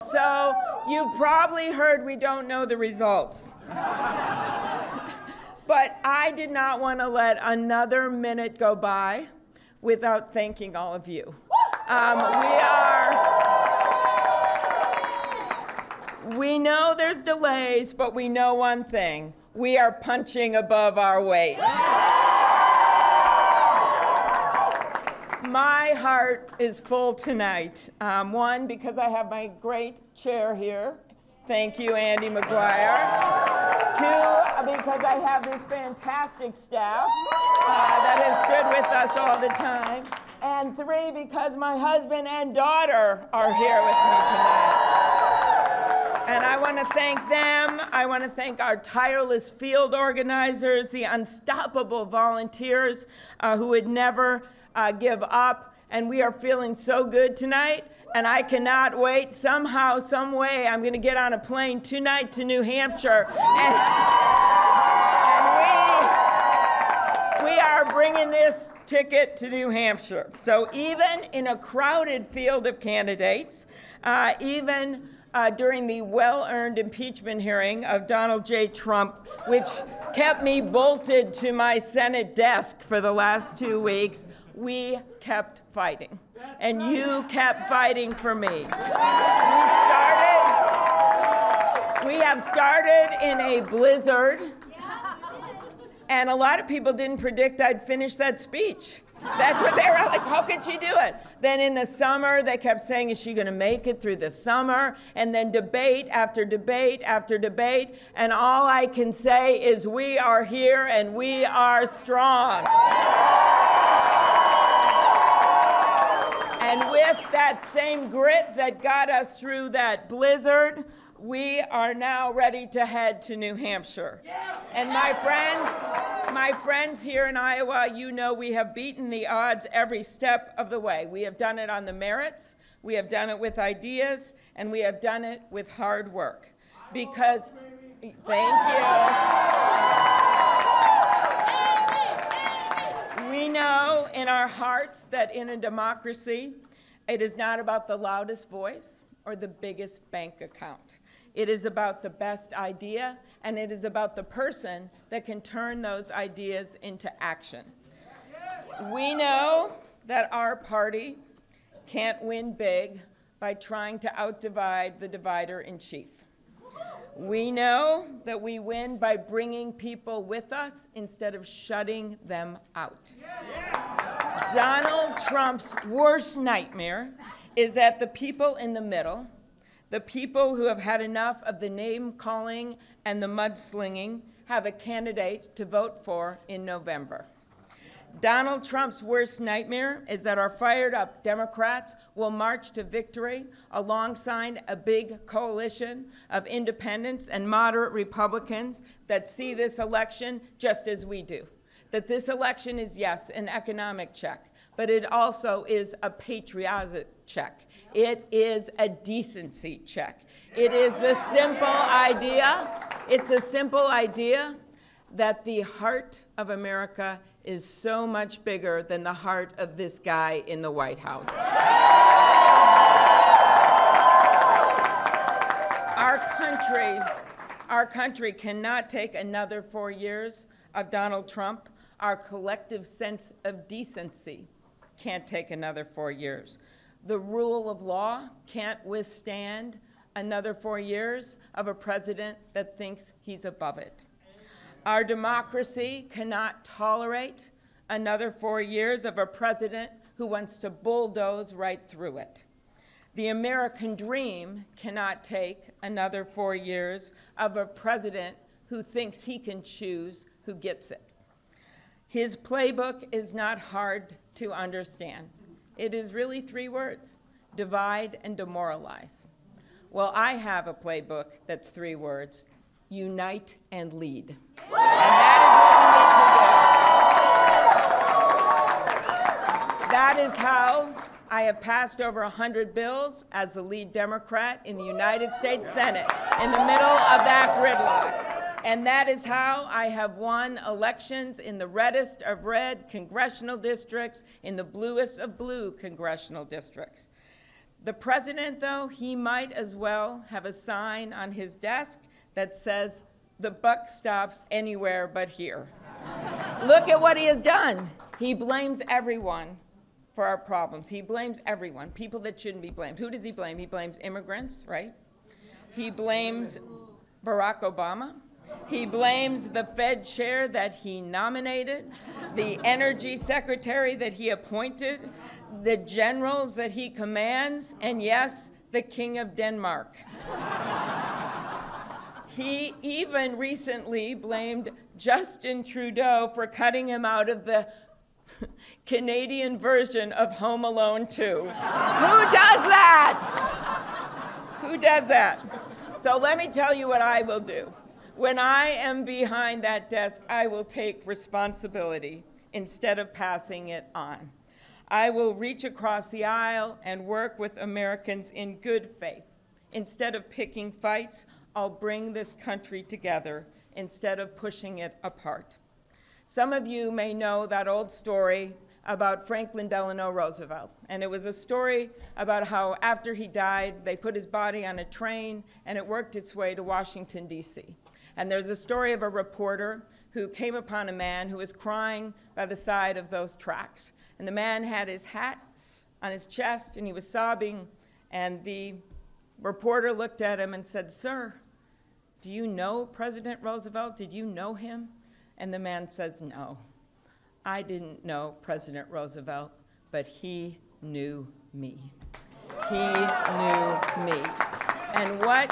So you've probably heard we don't know the results. But I did not want to let another minute go by without thanking all of you. We know there's delays, but we know one thing. We are punching above our weight. My heart is full tonight. One, because I have my great chair here. Thank you, Andy McGuire. Two, because I have this fantastic staff that has stood with us all the time. And three, because my husband and daughter are here with me tonight. And I want to thank them. I want to thank our tireless field organizers, the unstoppable volunteers who would never give up. And we are feeling so good tonight. And I cannot wait. Somehow, some way, I'm going to get on a plane tonight to New Hampshire. And we are bringing this ticket to New Hampshire. So even in a crowded field of candidates, even during the well-earned impeachment hearing of Donald J. Trump, which kept me bolted to my Senate desk for the last 2 weeks, we kept fighting. And you kept fighting for me. We have started in a blizzard, and a lot of people didn't predict I'd finish that speech. That's what they were like, how could she do it? Then in the summer, they kept saying, is she going to make it through the summer? And then debate after debate after debate. And all I can say is we are here and we are strong. And with that same grit that got us through that blizzard, we are now ready to head to New Hampshire. And my friends here in Iowa, you know we have beaten the odds every step of the way. We have done it on the merits, we have done it with ideas, and we have done it with hard work. Because, thank you. We know in our hearts that in a democracy, it is not about the loudest voice or the biggest bank account. It is about the best idea, and it is about the person that can turn those ideas into action. We know that our party can't win big by trying to outdivide the divider-in-chief. We know that we win by bringing people with us instead of shutting them out. Donald Trump's worst nightmare is that the people in the middle, the people who have had enough of the name-calling and the mudslinging, have a candidate to vote for in November. Donald Trump's worst nightmare is that our fired-up Democrats will march to victory alongside a big coalition of independents and moderate Republicans that see this election just as we do. That this election is, yes, an economic check, but it also is a patriotic check. It is a decency check. It is the simple idea, it's a simple idea that the heart of America is so much bigger than the heart of this guy in the White House. Our country cannot take another 4 years of Donald Trump. Our collective sense of decency can't take another 4 years. The rule of law can't withstand another 4 years of a president that thinks he's above it. Our democracy cannot tolerate another 4 years of a president who wants to bulldoze right through it. The American dream cannot take another 4 years of a president who thinks he can choose who gets it. His playbook is not hard to understand. It is really 3 words: divide and demoralize. Well, I have a playbook that's 3 words: unite and lead. And that is what we need to do. That is how I have passed over 100 bills as the lead Democrat in the United States Senate, in the middle of that gridlock. And that is how I have won elections in the reddest of red congressional districts, in the bluest of blue congressional districts. The president, though, he might as well have a sign on his desk that says, "The buck stops anywhere but here." Look at what he has done. He blames everyone for our problems. He blames everyone, people that shouldn't be blamed. Who does he blame? He blames immigrants, right? He blames Barack Obama. He blames the Fed chair that he nominated, the energy secretary that he appointed, the generals that he commands, and yes, the King of Denmark. He even recently blamed Justin Trudeau for cutting him out of the Canadian version of Home Alone 2. Who does that? Who does that? So let me tell you what I will do. When I am behind that desk, I will take responsibility instead of passing it on. I will reach across the aisle and work with Americans in good faith. Instead of picking fights, I'll bring this country together instead of pushing it apart. Some of you may know that old story about Franklin Delano Roosevelt. And it was a story about how after he died, they put his body on a train and it worked its way to Washington, D.C. And there's a story of a reporter who came upon a man who was crying by the side of those tracks. And the man had his hat on his chest and he was sobbing. And the reporter looked at him and said, "Sir, do you know President Roosevelt? Did you know him?" And the man says, "No, I didn't know President Roosevelt, but he knew me. He knew me." And what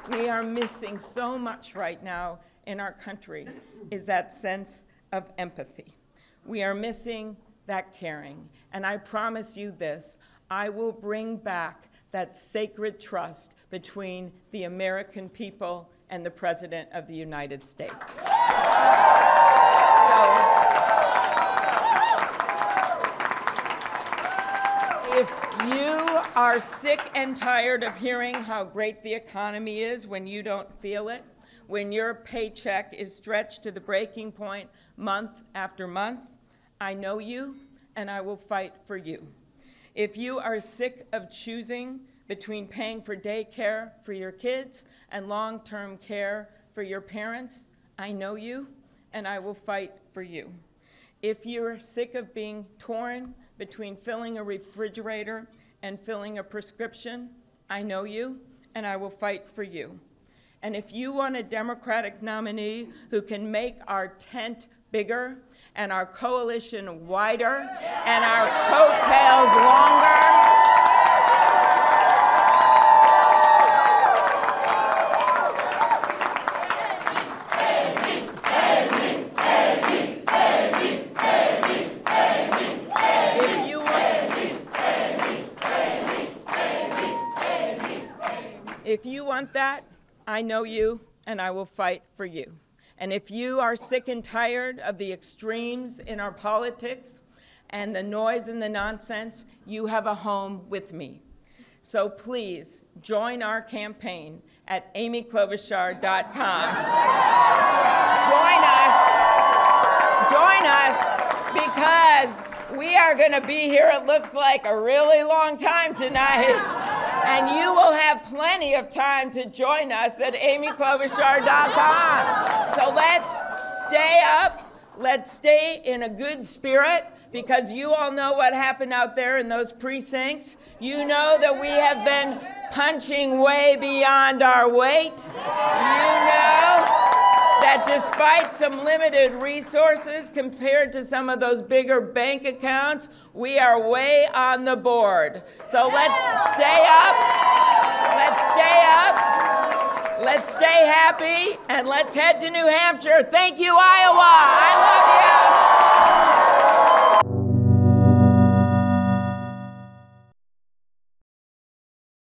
we are missing so much right now in our country is that sense of empathy. We are missing that caring. And I promise you this, I will bring back that sacred trust between the American people and the President of the United States. If you are sick and tired of hearing how great the economy is when you don't feel it, when your paycheck is stretched to the breaking point month after month, I know you and I will fight for you. If you are sick of choosing between paying for daycare for your kids and long-term care for your parents, I know you and I will fight for you. If you're sick of being torn between filling a refrigerator and filling a prescription, I know you and I will fight for you. And if you want a Democratic nominee who can make our tent bigger and our coalition wider and our coattails longer, if you want that, I know you and I will fight for you. And if you are sick and tired of the extremes in our politics and the noise and the nonsense, you have a home with me. So please join our campaign at amyklobuchar.com. Join us because we are going to be here, it looks like, a really long time tonight. And you will have plenty of time to join us at amyklobuchar.com. So let's stay up. Let's stay in a good spirit because you all know what happened out there in those precincts. You know that we have been punching way beyond our weight. You know that despite some limited resources compared to some of those bigger bank accounts, we are way on the board. So let's stay up, let's stay happy, and let's head to New Hampshire. Thank you, Iowa.